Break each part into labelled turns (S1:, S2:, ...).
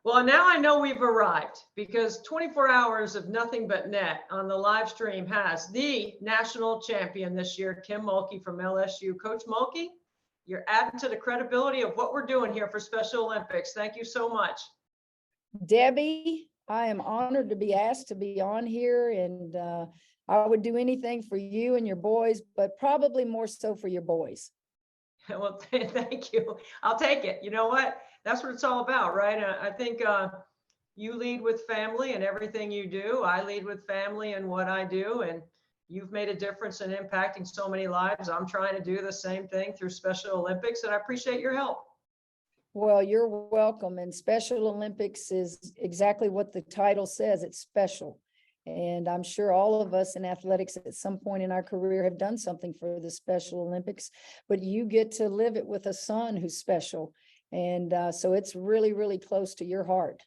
S1: Well, now I know we've arrived because 24 hours of nothing but net on the live stream has the national champion this year, Kim Mulkey from LSU. Coach Mulkey, you're adding to the credibility of what we're doing here for Special Olympics. Thank you so much.
S2: Debbie, I am honored to be asked to be on here, and I would do anything for you and your boys, but probably more so for your boys.
S1: Well, thank you. I'll take it. You know what? That's what it's all about, right? I think you lead with family in everything you do. I lead with family in what I do, and you've made a difference in impacting so many lives. I'm trying to do the same thing through Special Olympics, and I appreciate your help.
S2: Well, you're welcome. And Special Olympics is exactly what the title says. It's special. And I'm sure all of us in athletics at some point in our career have done something for the Special Olympics, but you get to live it with a son who's special. And so it's really, really close to your heart.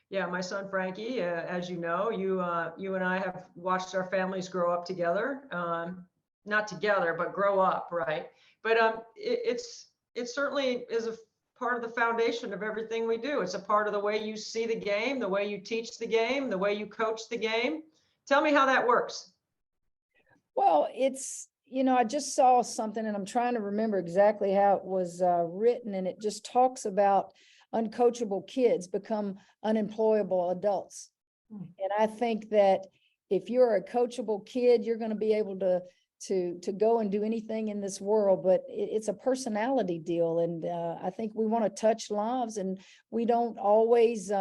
S1: Yeah, my son Frankie, as you know, you and I have watched our families grow up together. Not together, but grow up, right? But it certainly is a part of the foundation of everything we do. It's a part of the way you see the game, the way you teach the game, the way you coach the game. Tell me how that works.
S2: Well, it's, I just saw something and I'm trying to remember exactly how it was written, and it just talks about uncoachable kids become unemployable adults. And I think that if you're a coachable kid, you're going to be able to go and do anything in this world, but it's a personality deal. And I think we want to touch lives, and we don't always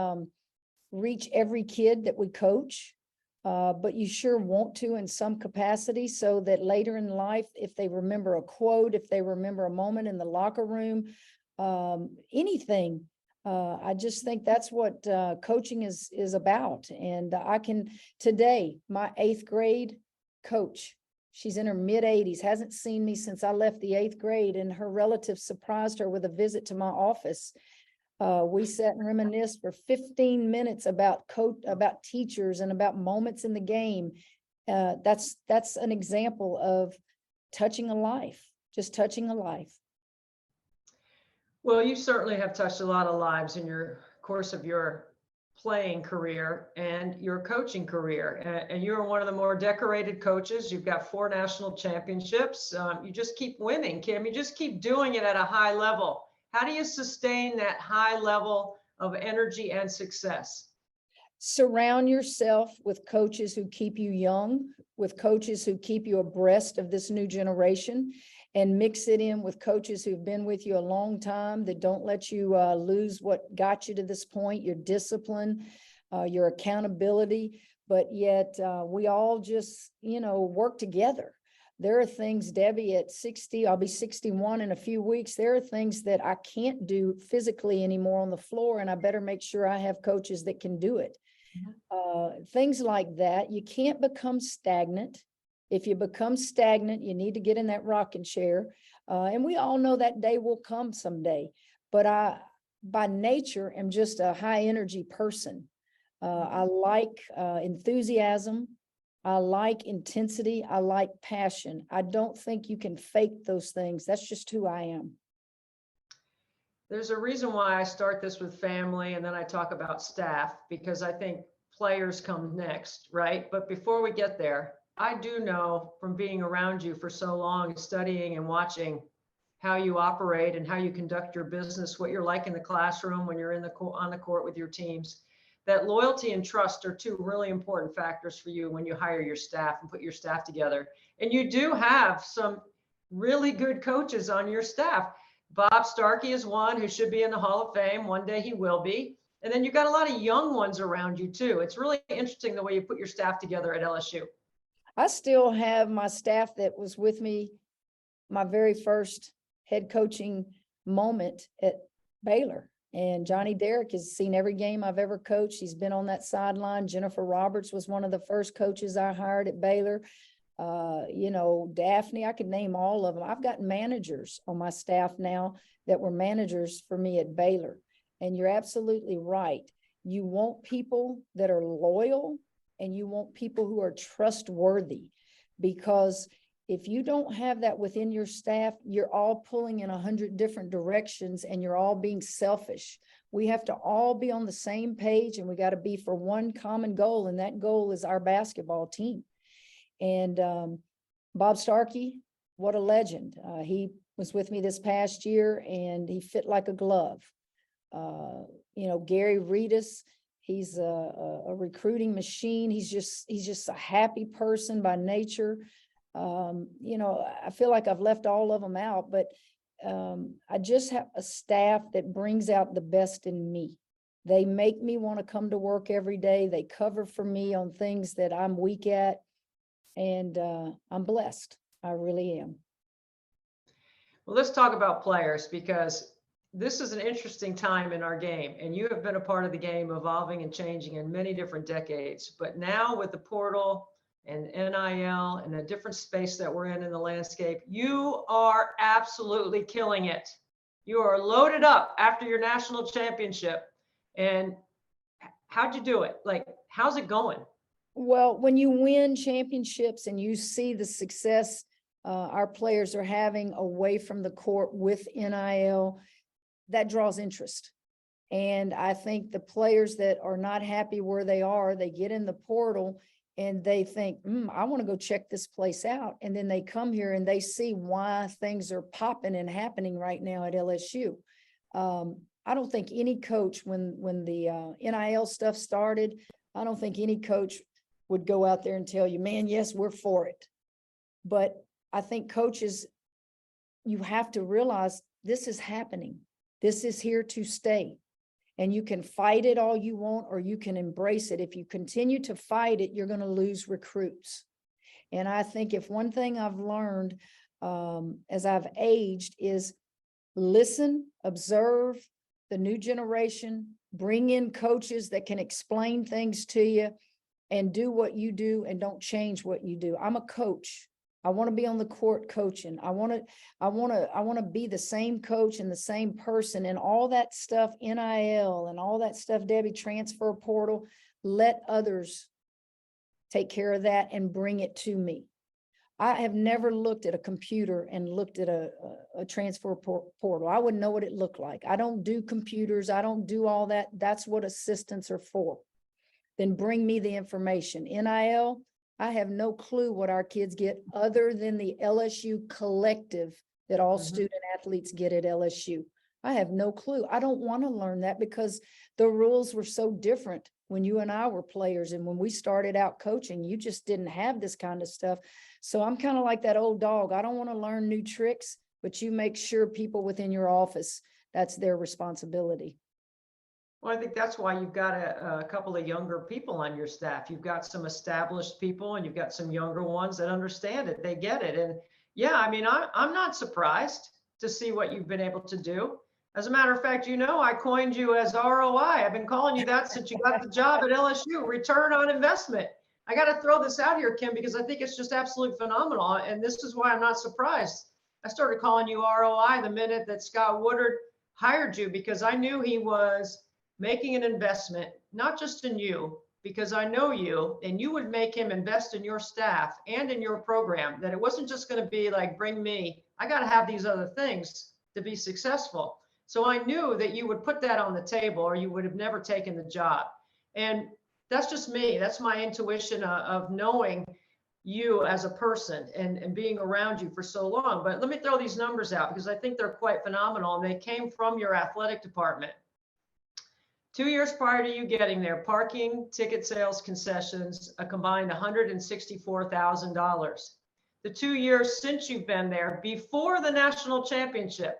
S2: reach every kid that we coach, but you sure want to in some capacity, so that later in life, if they remember a quote, if they remember a moment in the locker room, anything, I just think that's what coaching is about. And I can, today, my 8th grade coach, she's in her mid-80s, hasn't seen me since I left the 8th grade, and her relatives surprised her with a visit to my office. We sat and reminisced for 15 minutes about teachers and about moments in the game. That's an example of touching a life, just touching a life.
S1: Well, you certainly have touched a lot of lives in your course of your playing career and your coaching career. And you're one of the more decorated coaches. You've got 4 national championships. You just keep winning, Kim. You just keep doing it at a high level. How do you sustain that high level of energy and success?
S2: Surround yourself with coaches who keep you young, with coaches who keep you abreast of this new generation, and mix it in with coaches who've been with you a long time, that don't let you lose what got you to this point, your discipline, your accountability, but yet we all just, work together. There are things, Debbie, at 60, I'll be 61 in a few weeks. There are things that I can't do physically anymore on the floor, and I better make sure I have coaches that can do it. Things like that. You can't become stagnant. If you become stagnant, you need to get in that rocking chair. And we all know that day will come someday. But I, by nature, am just a high energy person. I like enthusiasm. I like intensity. I like passion. I don't think you can fake those things. That's just who I am.
S1: There's a reason why I start this with family and then I talk about staff, because I think players come next, right? But before we get there, I do know from being around you for so long, studying and watching how you operate and how you conduct your business, what you're like in the classroom when you're on the court with your teams, that loyalty and trust are 2 really important factors for you when you hire your staff and put your staff together. And you do have some really good coaches on your staff. Bob Starkey is one who should be in the Hall of Fame. One day he will be. And then you've got a lot of young ones around you too. It's really interesting the way you put your staff together at LSU.
S2: I still have my staff that was with me my very first head coaching moment at Baylor. And Johnny Derrick has seen every game I've ever coached. He's been on that sideline. Jennifer Roberts was one of the first coaches I hired at Baylor. Daphne, I could name all of them. I've got managers on my staff now that were managers for me at Baylor. And you're absolutely right. You want people that are loyal, and you want people who are trustworthy, because If you don't have that within your staff, you're all pulling in 100 different directions and you're all being selfish. We have to all be on the same page, and we got to be for one common goal. And that goal is our basketball team. And Bob Starkey, what a legend. He was with me this past year and he fit like a glove. Gary Reedus, he's a recruiting machine. He's just a happy person by nature. I feel like I've left all of them out, but I just have a staff that brings out the best in me. They make me want to come to work every day. They cover for me on things that I'm weak at. And I'm blessed. I really am.
S1: Well, let's talk about players, because this is an interesting time in our game, and you have been a part of the game evolving and changing in many different decades. But now with the portal and NIL and a different space that we're in the landscape, you are absolutely killing it. You are loaded up after your national championship. And how'd you do it? Like, how's it going?
S2: Well, when you win championships and you see the success our players are having away from the court with NIL, that draws interest. And I think the players that are not happy where they are, they get in the portal and they think, I want to go check this place out. And then they come here and they see why things are popping and happening right now at LSU. I don't think any coach, when the NIL stuff started, I don't think any coach would go out there and tell you, man, yes, we're for it. But I think coaches, you have to realize this is happening. This is here to stay. And you can fight it all you want, or you can embrace it. If you continue to fight it, you're going to lose recruits. And I think if one thing I've learned as I've aged is listen, observe the new generation, bring in coaches that can explain things to you, and do what you do and don't change what you do. I'm a coach. I want to be on the court coaching. I want to be the same coach and the same person, and all that stuff, NIL and all that stuff, Debbie, transfer portal, let others take care of that and bring it to me. I have never looked at a computer and looked at a transfer portal. I wouldn't know what it looked like. I don't do computers. I don't do all that. That's what assistants are for. Then bring me the information. NIL, I have no clue what our kids get other than the LSU collective that all student athletes get at LSU. I have no clue. I don't want to learn that because the rules were so different when you and I were players. And when we started out coaching, you just didn't have this kind of stuff. So I'm kind of like that old dog. I don't want to learn new tricks, but you make sure people within your office, that's their responsibility.
S1: Well, I think that's why you've got a couple of younger people on your staff. You've got some established people and you've got some younger ones that understand it. They get it. And yeah, I mean, I'm not surprised to see what you've been able to do. As a matter of fact, I coined you as ROI. I've been calling you that since you got the job at LSU, return on investment. I got to throw this out here, Kim, because I think it's just absolutely phenomenal. And this is why I'm not surprised. I started calling you ROI the minute that Scott Woodard hired you, because I knew he was making an investment, not just in you, because I know you, and you would make him invest in your staff and in your program, that it wasn't just going to be like, bring me, I got to have these other things to be successful. So I knew that you would put that on the table or you would have never taken the job. And that's just me. That's my intuition of knowing you as a person and being around you for so long. But let me throw these numbers out because I think they're quite phenomenal, and they came from your athletic department. 2 years prior to you getting there, parking, ticket sales, concessions, a combined $164,000. The 2 years since you've been there, before the national championship,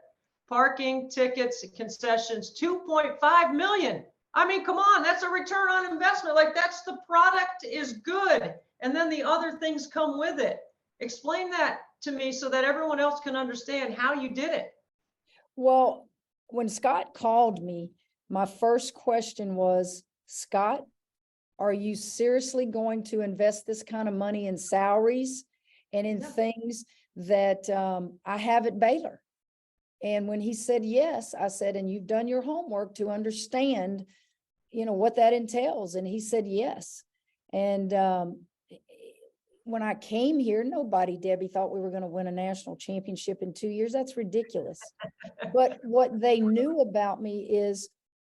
S1: parking, tickets, concessions, 2.5 million. I mean, come on, that's a return on investment. Like, that's the product is good. And then the other things come with it. Explain that to me so that everyone else can understand how you did it.
S2: Well, when Scott called me, my first question was, Scott, are you seriously going to invest this kind of money in salaries and in things that I have at Baylor? And when he said yes, I said, and you've done your homework to understand, what that entails. And he said yes. And when I came here, nobody, Debbie, thought we were going to win a national championship in 2 years. That's ridiculous. But what they knew about me is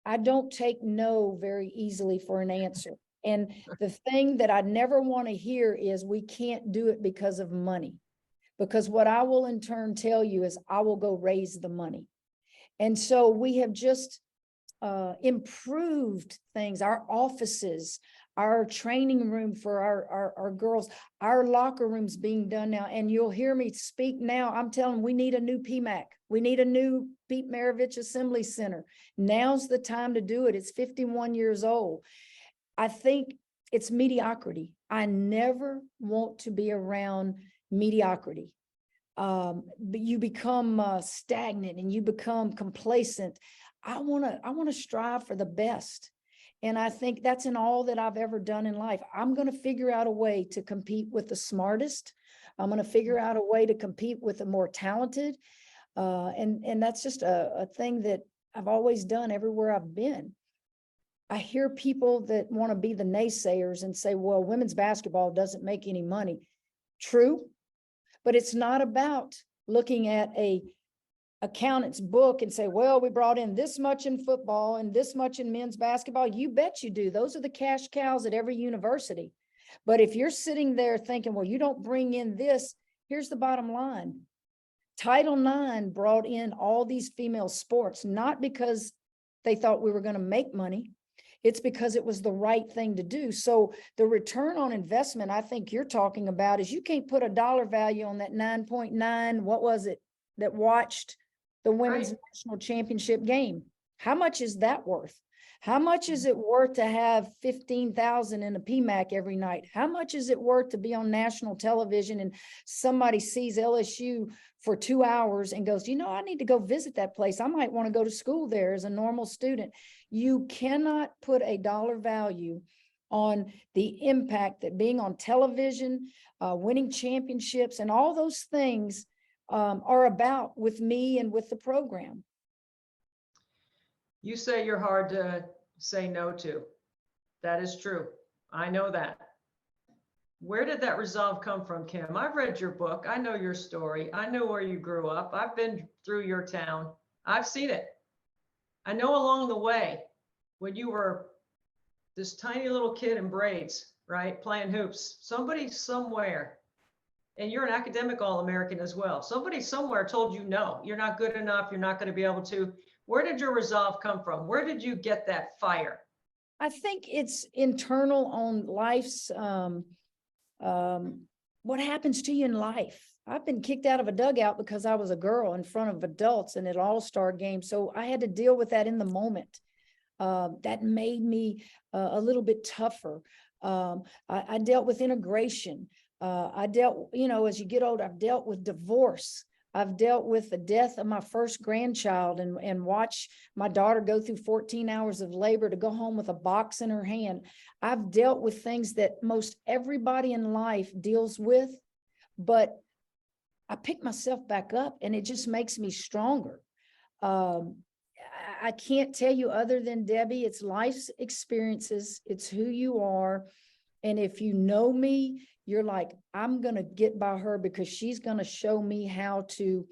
S2: I don't take no very easily for an answer. And the thing that I never want to hear is we can't do it because of money. Because what I will in turn tell you is I will go raise the money. And so we have just improved things, our offices, our training room for our girls, our locker rooms being done now. And you'll hear me speak now. I'm telling them we need a new PMAC. We need a new Pete Maravich Assembly Center. Now's the time to do it. It's 51 years old. I think it's mediocrity. I never want to be around mediocrity. But you become stagnant and you become complacent. I want to strive for the best. And I think that's in all that I've ever done in life. I'm going to figure out a way to compete with the smartest. I'm going to figure out a way to compete with the more talented. And that's just a thing that I've always done everywhere I've been. I hear people that want to be the naysayers and say, well, women's basketball doesn't make any money. True, but it's not about looking at a accountant's book and say, well, we brought in this much in football and this much in men's basketball. You bet you do. Those are the cash cows at every university. But if you're sitting there thinking, well, you don't bring in this, here's the bottom line. Title IX brought in all these female sports, not because they thought we were going to make money. It's because it was the right thing to do. So the return on investment I think you're talking about is you can't put a dollar value on that 9.9, what was it, that watched the women's national championship game. How much is that worth? How much is it worth to have 15,000 in a PMAC every night? How much is it worth to be on national television and somebody sees LSU for 2 hours and goes, I need to go visit that place. I might want to go to school there as a normal student. You cannot put a dollar value on the impact that being on television, winning championships, and all those things are about with me and with the program.
S1: You say you're hard to say no to. That is true. I know that. Where did that resolve come from, Kim? I've read your book. I know your story. I know where you grew up. I've been through your town. I've seen it. I know along the way when you were this tiny little kid in braids, right, playing hoops, somebody somewhere, and you're an academic All-American as well, somebody somewhere told you, no, you're not good enough. You're not going to be able to. Where did your resolve come from? Where did you get that fire?
S2: I think it's internal on life's, what happens to you in life. I've been kicked out of a dugout because I was a girl in front of adults in an all-star game. So I had to deal with that in the moment. That made me a little bit tougher. I dealt with integration. I dealt, as you get older, I've dealt with divorce. I've dealt with the death of my first grandchild and watch my daughter go through 14 hours of labor to go home with a box in her hand. I've dealt with things that most everybody in life deals with, but I pick myself back up and it just makes me stronger. I can't tell you other than, Debbie, it's life's experiences. It's who you are. And if you know me, you're like, I'm going to get by her because she's going to show me how to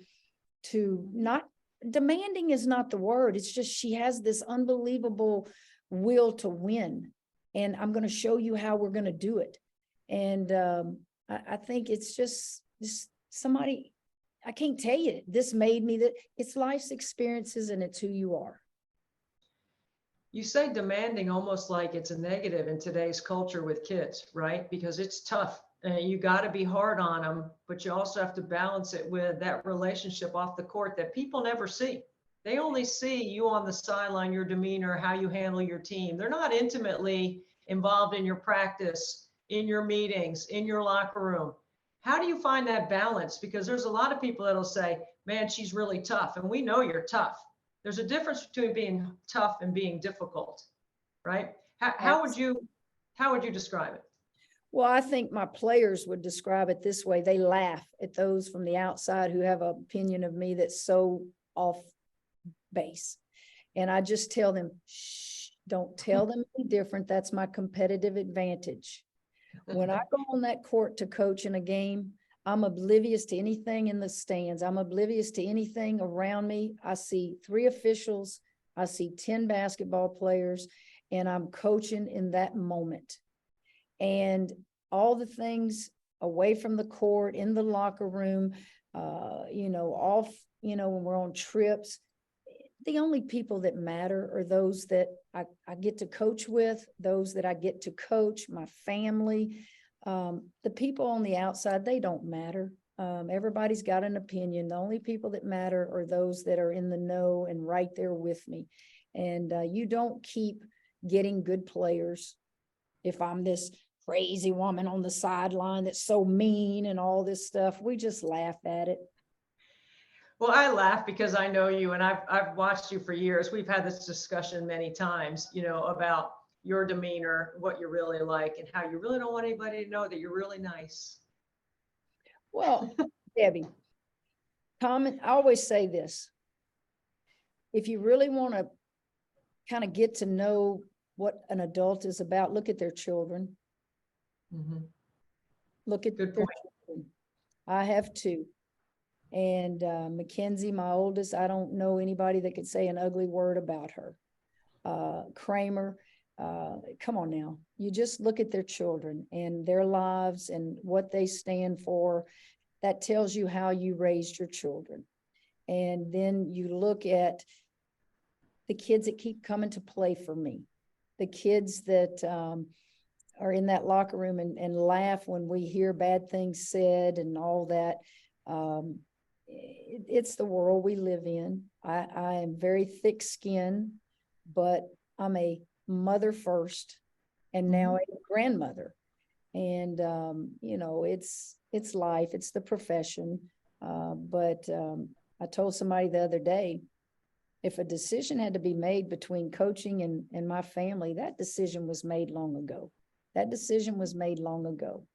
S2: not, demanding is not the word. It's just, she has this unbelievable will to win. And I'm going to show you how we're going to do it. And I think it's just somebody, I can't tell you, this made me that it's life's experiences and it's who you are.
S1: You say demanding almost like it's a negative in today's culture with kids, right? Because it's tough and you got to be hard on them, but you also have to balance it with that relationship off the court that people never see. They only see you on the sideline, your demeanor, how you handle your team. They're not intimately involved in your practice, in your meetings, in your locker room. How do you find that balance? Because there's a lot of people that'll say, man, she's really tough. And we know you're tough. There's a difference between being tough and being difficult, right? How would you describe it?
S2: Well, I think my players would describe it this way. They laugh at those from the outside who have an opinion of me that's so off base. And I just tell them, shh, don't tell them any different. That's my competitive advantage. When I go on that court to coach in a game, I'm oblivious to anything in the stands. I'm oblivious to anything around me. I see 3 officials, I see 10 basketball players, and I'm coaching in that moment. And all the things away from the court, in the locker room, off, when we're on trips, the only people that matter are those that I get to coach with, those that I get to coach, my family. The people on the outside, they don't matter. Everybody's got an opinion. The only people that matter are those that are in the know and right there with me. And you don't keep getting good players if I'm this crazy woman on the sideline that's so mean and all this stuff. We just laugh at it.
S1: Well, I laugh because I know you and I've watched you for years. We've had this discussion many times, about your demeanor, what you're really like, and how you really don't want anybody to know that you're really nice.
S2: Well, Debbie, I always say this. If you really want to kind of get to know what an adult is about, look at their children.
S1: Mm-hmm.
S2: Look at
S1: Good
S2: their
S1: point.
S2: children. I have 2. And Mackenzie, my oldest, I don't know anybody that could say an ugly word about her. Kramer, come on now. You just look at their children and their lives and what they stand for. That tells you how you raised your children. And then you look at the kids that keep coming to play for me, the kids that are in that locker room and laugh when we hear bad things said and all that. It's the world we live in. I am very thick-skinned, but I'm a mother first and now a grandmother. And, it's life, it's the profession. But I told somebody the other day, if a decision had to be made between coaching and my family, that decision was made long ago. That decision was made long ago.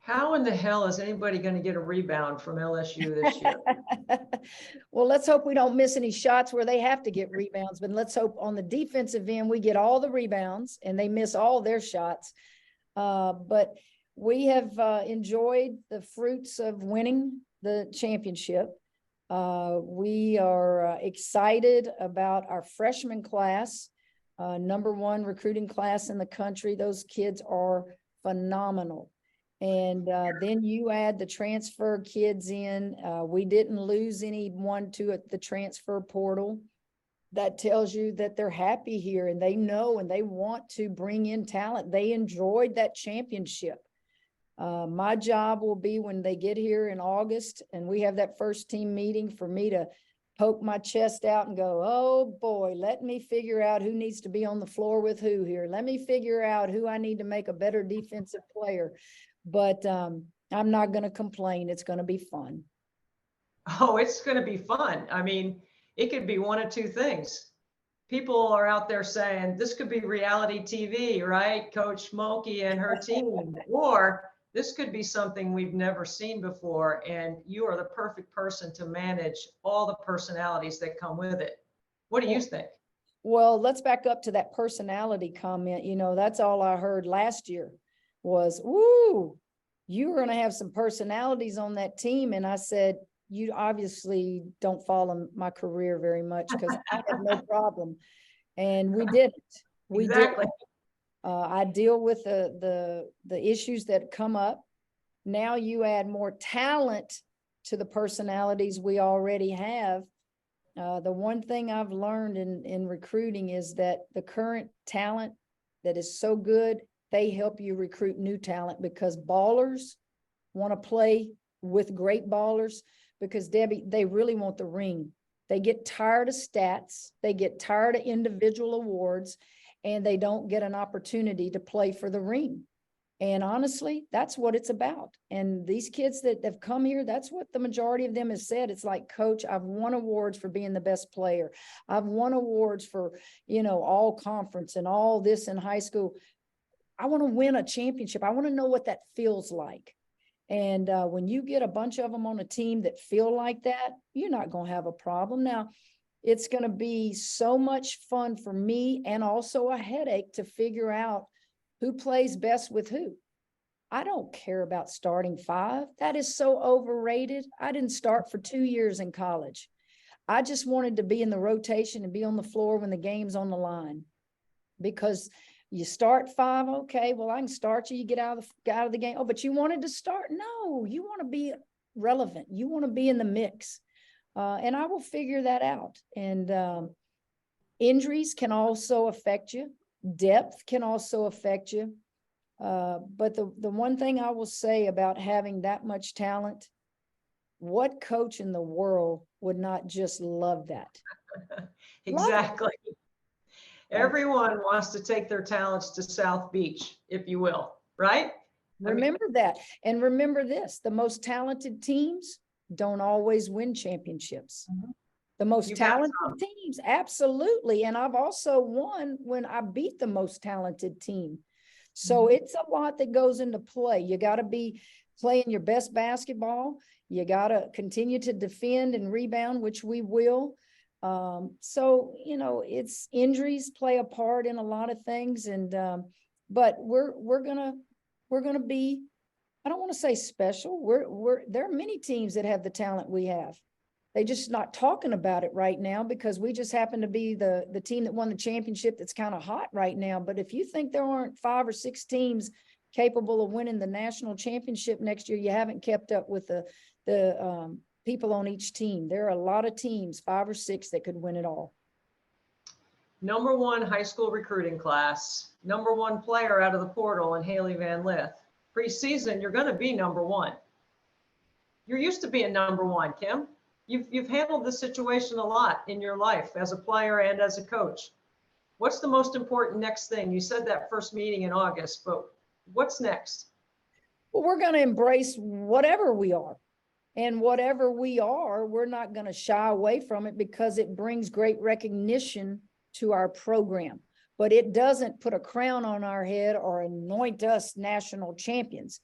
S1: How in the hell is anybody going to get a rebound from LSU this year?
S2: Well, let's hope we don't miss any shots where they have to get rebounds, but let's hope on the defensive end, we get all the rebounds and they miss all their shots. But we have enjoyed the fruits of winning the championship. We are excited about our freshman class, #1 recruiting class in the country. Those kids are phenomenal. And then you add the transfer kids in. We didn't lose anyone to the transfer portal. That tells you that they're happy here and they know and they want to bring in talent. They enjoyed that championship. My job will be when they get here in August and we have that first team meeting for me to poke my chest out and go, oh boy, let me figure out who needs to be on the floor with who here. Let me figure out who I need to make a better defensive player. But I'm not going to complain. It's going to be fun.
S1: Oh, it's going to be fun. I mean, it could be one of 2 things. People are out there saying this could be reality TV, right? Coach Mulkey and her team, or this could be something we've never seen before. And you are the perfect person to manage all the personalities that come with it. What do you think?
S2: Well, let's back up to that personality comment. That's all I heard last year was, "Ooh, you're going to have some personalities on that team." And I said, you obviously don't follow my career very much because I have no problem. And we didn't. We
S1: Exactly.
S2: didn't. I deal with the issues that come up. Now you add more talent to the personalities we already have. The one thing I've learned in recruiting is that the current talent that is so good, they help you recruit new talent because ballers want to play with great ballers because, Debbie, they really want the ring. They get tired of stats. They get tired of individual awards, and they don't get an opportunity to play for the ring. And honestly, that's what it's about. And these kids that have come here, that's what the majority of them has said. It's like, Coach, I've won awards for being the best player. I've won awards for, all conference and all this in high school. I want to win a championship. I want to know what that feels like. And when you get a bunch of them on a team that feel like that, you're not going to have a problem. Now, it's going to be so much fun for me and also a headache to figure out Who plays best with who? I don't care about starting five. That is so overrated. I didn't start for 2 years in college. I just wanted to be in the rotation and be on the floor when the game's on the line. Because you start five, okay, well, I can start you, you get out of the game. Oh, but you wanted to start? No, you want to be relevant. You want to be in the mix. And I will figure that out. And injuries can also affect you. Depth can also affect you. But the one thing I will say about having that much talent, what coach in the world would not just love that?
S1: Exactly.
S2: Love
S1: Everyone wants to take their talents to South Beach, if you will, right?
S2: Remember that. And remember this, the most talented teams don't always win championships. The most talented teams, absolutely. And I've also won when I beat the most talented team. So it's a lot that goes into play. You got to be playing your best basketball. You got to continue to defend and rebound, which we will. So, you know, it's injuries play a part in a lot of things. And, but we're going to be, I don't want to say special. There are many teams that have the talent we have. They just not talking about it right now because we just happen to be the team that won the championship that's kind of hot right now. But if you think there aren't 5 or 6 teams capable of winning the national championship next year, you haven't kept up with the people on each team. There are a lot of teams, 5 or 6, that could win it all.
S1: #1 high school recruiting class, #1 player out of the portal in Haley Van Lith. Preseason, you're going to be #1. You're used to being #1, Kim. You've handled this situation a lot in your life as a player and as a coach. What's the most important next thing? You said that first meeting in August, but what's next?
S2: Well, we're going to embrace whatever we are. And whatever we are, we're not going to shy away from it because it brings great recognition to our program. But it doesn't put a crown on our head or anoint us national champions.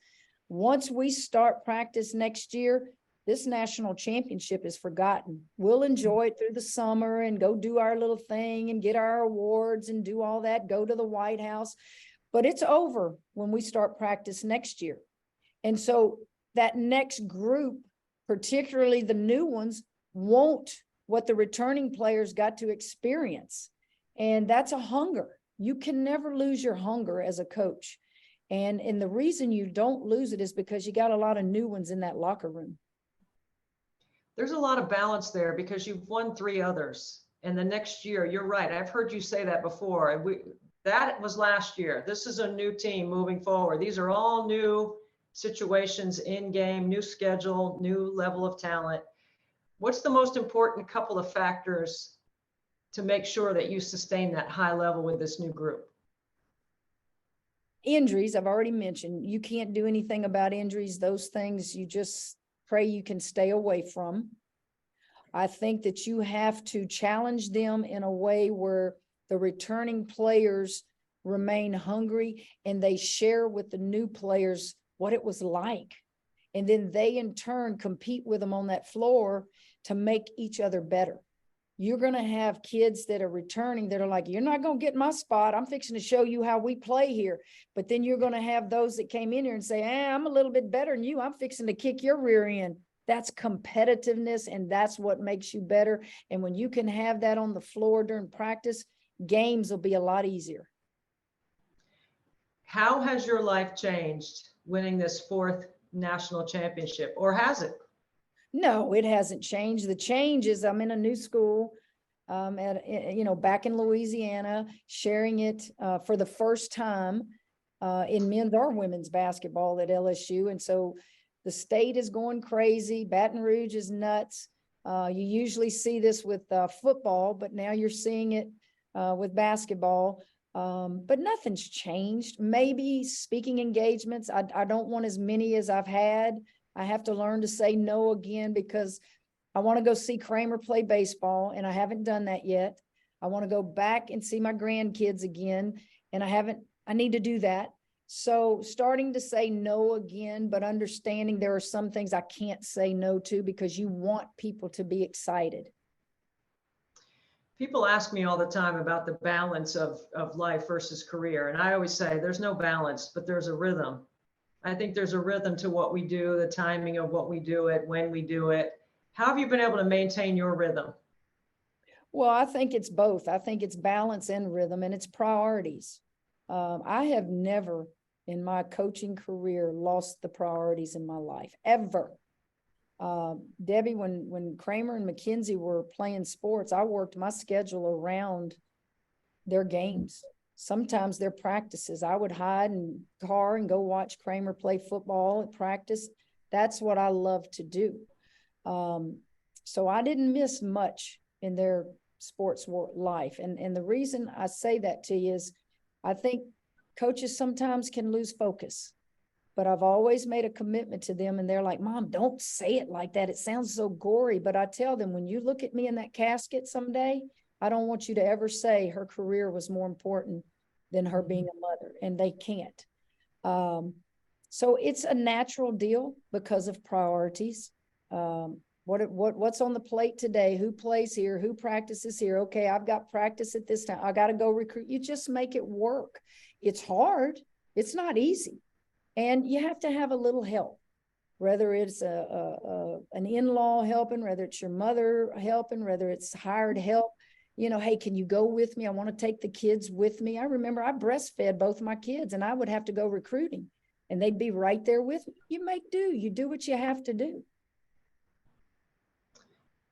S2: Once we start practice next year, this national championship is forgotten. We'll enjoy it through the summer and go do our little thing and get our awards and do all that, go to the White House. But it's over when we start practice next year. And so that next group, particularly the new ones, want what the returning players got to experience. And that's a hunger. You can never lose your hunger as a coach. And the reason you don't lose it is because you got a lot of new ones in that locker room.
S1: There's a lot of balance there because you've won 3 others. And the next year, you're right. I've heard you say that before. That was last year. This is a new team moving forward. These are all new situations in game, new schedule, new level of talent. What's the most important couple of factors to make sure that you sustain that high level with this new group?
S2: Injuries, I've already mentioned. You can't do anything about injuries. Those things you just pray you can stay away from. I think that you have to challenge them in a way where the returning players remain hungry and they share with the new players what it was like. And then they in turn compete with them on that floor to make each other better. You're going to have kids that are returning that are like, you're not going to get my spot. I'm fixing to show you how we play here. But then you're going to have those that came in here and say, I'm a little bit better than you. I'm fixing to kick your rear end. That's competitiveness, and that's what makes you better. And when you can have that on the floor during practice, games will be a lot easier.
S1: How has your life changed winning this 4th national championship, or has it?
S2: No, it hasn't changed. The change is I'm in a new school back in Louisiana, sharing it for the first time in men's or women's basketball at LSU. And so the state is going crazy. Baton Rouge is nuts. You usually see this with football, but now you're seeing it with basketball. But nothing's changed. Maybe speaking engagements. I don't want as many as I've had. I have to learn to say no again because I want to go see Kramer play baseball, and I haven't done that yet. I want to go back and see my grandkids again, and I need to do that. So starting to say no again, but understanding there are some things I can't say no to because you want people to be excited.
S1: People ask me all the time about the balance of life versus career. And I always say there's no balance, but there's a rhythm. I think there's a rhythm to what we do, the timing of what we do it, when we do it. How have you been able to maintain your rhythm?
S2: Well, I think it's both. I think it's balance and rhythm, and it's priorities. I have never in my coaching career lost the priorities in my life, ever. Debbie, when Kramer and McKenzie were playing sports, I worked my schedule around their games. Sometimes their practices. I would hide in the car and go watch Kramer play football at practice. That's what I love to do. So I didn't miss much in their sports life. And the reason I say that to you is I think coaches sometimes can lose focus, but I've always made a commitment to them, and they're like, Mom, don't say it like that. It sounds so gory. But I tell them, when you look at me in that casket someday, I don't want you to ever say her career was more important than her being a mother, and they can't. So it's a natural deal because of priorities. What's on the plate today? Who plays here? Who practices here? Okay, I've got practice at this time. I got to go recruit. You just make it work. It's hard. It's not easy. And you have to have a little help, whether it's an in-law helping, whether it's your mother helping, whether it's hired help. You know, hey, can you go with me? I want to take the kids with me. I remember I breastfed both of my kids, and I would have to go recruiting, and they'd be right there with me. You make do. You do what you have to do.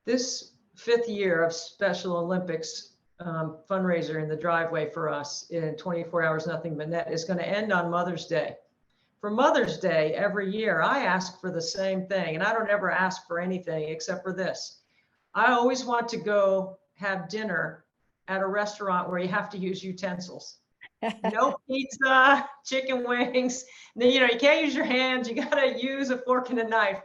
S1: This 5th year of Special Olympics fundraiser in the driveway for us in 24 Hours Nothing But Net is going to end on Mother's Day. For Mother's Day every year, I ask for the same thing, and I don't ever ask for anything except for this. I always want to go have dinner at a restaurant where you have to use utensils. No pizza, chicken wings. You know, you can't use your hands. You got to use a fork and a knife.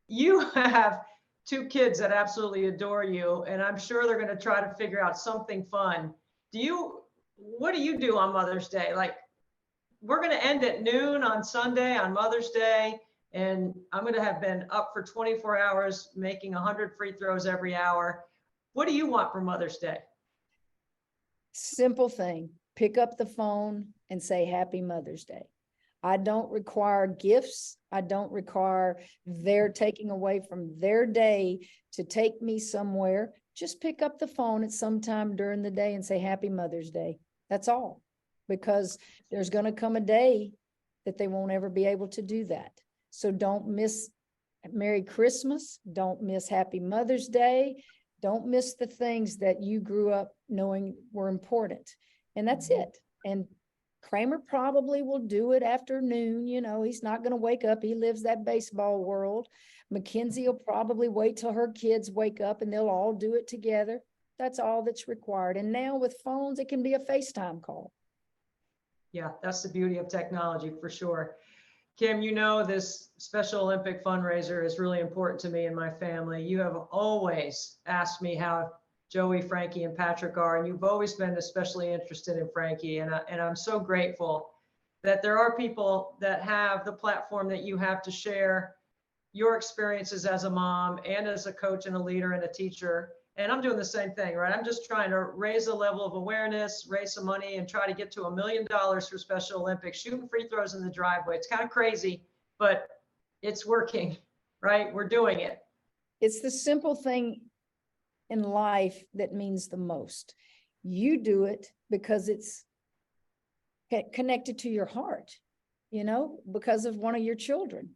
S1: You have 2 kids that absolutely adore you, and I'm sure they're going to try to figure out something fun. What do you do on Mother's Day? Like, we're going to end at noon on Sunday on Mother's Day, and I'm going to have been up for 24 hours making 100 free throws every hour. What do you want for Mother's Day?
S2: Simple thing. Pick up the phone and say Happy Mother's Day. I don't require gifts. I don't require their taking away from their day to take me somewhere. Just pick up the phone at some time during the day and say Happy Mother's Day. That's all. Because there's going to come a day that they won't ever be able to do that. So don't miss Merry Christmas. Don't miss Happy Mother's Day. Don't miss the things that you grew up knowing were important. And that's it. And Kramer probably will do it after noon. You know, he's not going to wake up. He lives that baseball world. McKenzie will probably wait till her kids wake up and they'll all do it together. That's all that's required. And now with phones, it can be a FaceTime call.
S1: Yeah, that's the beauty of technology for sure. Kim, you know, this Special Olympic fundraiser is really important to me and my family. You have always asked me how Joey, Frankie, and Patrick are, and you've always been especially interested in Frankie. And I'm so grateful that there are people that have the platform that you have to share your experiences as a mom and as a coach and a leader and a teacher. And I'm doing the same thing, right? I'm just trying to raise the level of awareness, raise some money, and try to get to $1 million for Special Olympics, shooting free throws in the driveway. It's kind of crazy, but it's working, right? We're doing it.
S2: It's the simple thing in life that means the most. You do it because it's connected to your heart, you know, because of one of your children.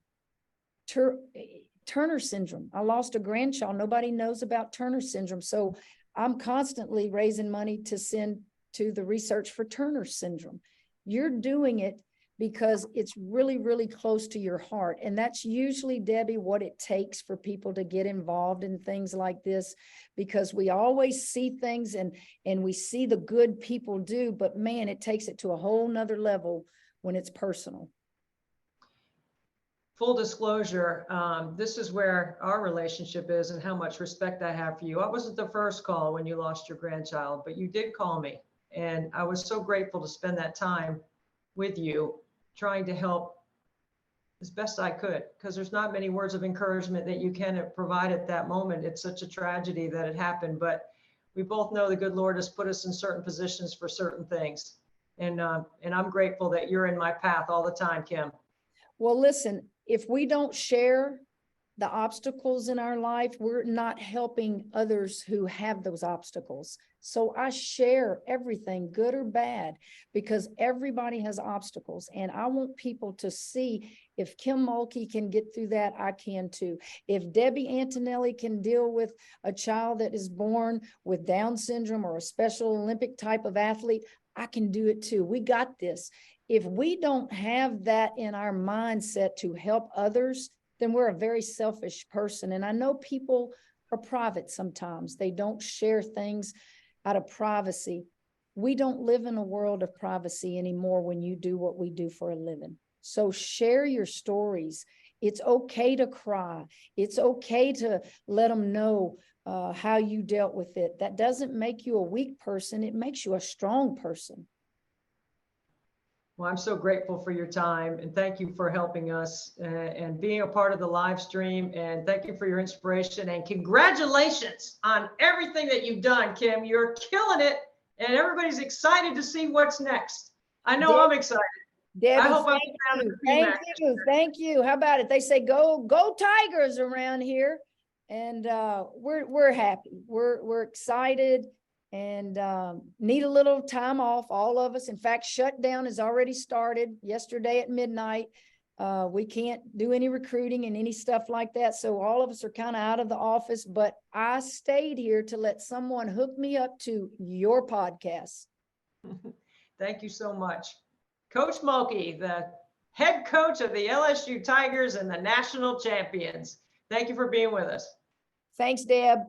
S2: Turner syndrome. I lost a grandchild. Nobody knows about Turner syndrome. So I'm constantly raising money to send to the research for Turner syndrome. You're doing it because it's really, really close to your heart. And that's usually, Debbie, what it takes for people to get involved in things like this, because we always see things and we see the good people do, but man, it takes it to a whole nother level when it's personal.
S1: Full disclosure, this is where our relationship is and how much respect I have for you. I wasn't the first call when you lost your grandchild, but you did call me. And I was so grateful to spend that time with you, trying to help as best I could, because there's not many words of encouragement that you can provide at that moment. It's such a tragedy that it happened. But we both know the good Lord has put us in certain positions for certain things. And I'm grateful that you're in my path all the time, Kim.
S2: Well, listen, if we don't share the obstacles in our life, we're not helping others who have those obstacles. So I share everything, good or bad, because everybody has obstacles. And I want people to see, if Kim Mulkey can get through that, I can too. If Debbie Antonelli can deal with a child that is born with Down syndrome or a Special Olympic type of athlete, I can do it too. We got this. If we don't have that in our mindset to help others, then we're a very selfish person. And I know people are private sometimes. They don't share things out of privacy. We don't live in a world of privacy anymore when you do what we do for a living. So share your stories. It's okay to cry. It's okay to let them know how you dealt with it. That doesn't make you a weak person. It makes you a strong person.
S1: Well, I'm so grateful for your time, and thank you for helping us and being a part of the live stream. And thank you for your inspiration, and congratulations on everything that you've done, Kim. You're killing it, and everybody's excited to see what's next. I know I'm excited.
S2: Debbie,
S1: I hope I'm
S2: thank you. How about it? They say go Tigers around here, and we're happy. We're excited. And need a little time off, all of us. In fact, shutdown has already started yesterday at midnight. We can't do any recruiting and any stuff like that. So all of us are kind of out of the office, but I stayed here to let someone hook me up to your podcast.
S1: Thank you so much. Coach Mulkey, the head coach of the LSU Tigers and the national champions. Thank you for being with us.
S2: Thanks, Deb.